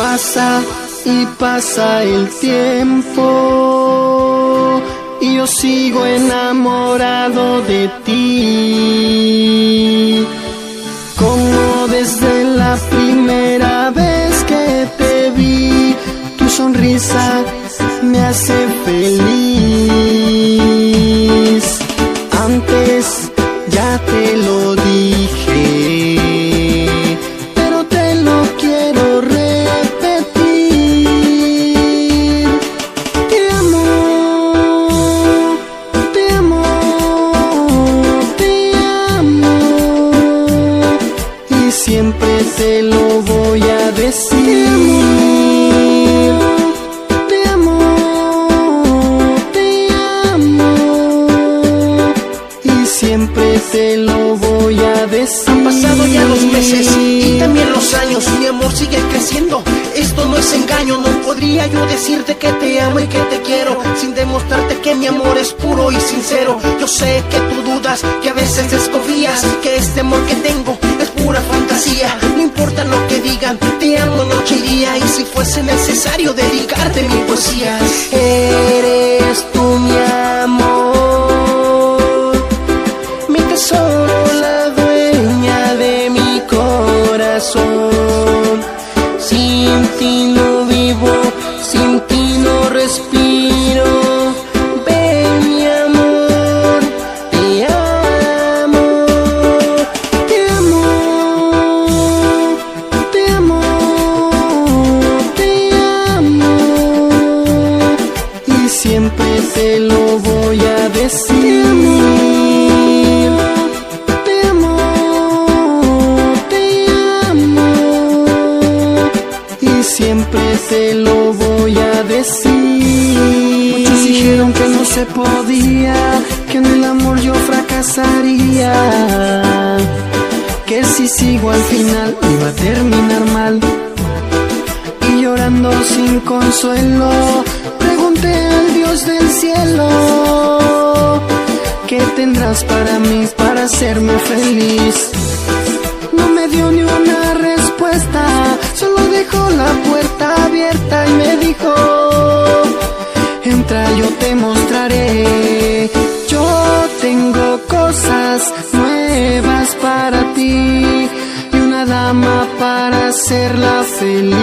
Pasa y pasa el tiempo y yo sigo enamorado de ti, como desde la primera vez que te vi. Tu sonrisa me hace feliz. Antes ya te lo dije, pero te lo quiero repetir. Te amo, te amo, te amo, y siempre te lo voy a decir. Siempre te lo voy a decir. Han pasado ya los meses y también los años. Mi amor sigue creciendo, esto no es engaño. No podría yo decirte que te amo y que te quiero sin demostrarte que mi amor es puro y sincero. Yo sé que tú dudas, que a veces desconfías, que este amor que tengo es pura fantasía. No importa lo que digan, te amo noche y día, y si fuese necesario dedicarte mi poesía. Eres tú mi amor, mi tesoro, la dueña de mi corazón. Sin ti no vivo, sin ti no respiro. Ven mi amor, te amo, te amo, te amo, te amo, y siempre te lo voy a decir. Siempre te lo voy a decir. Muchos dijeron que no se podía, que en el amor yo fracasaría, que si sigo al final iba a terminar mal. Y llorando sin consuelo, pregunté al Dios del cielo: ¿qué tendrás para mí, para hacerme feliz? No me dio ni una respuesta, solo dejó la puerta abierta y me dijo: entra, yo te mostraré. Yo tengo cosas nuevas para ti y una dama para hacerla feliz.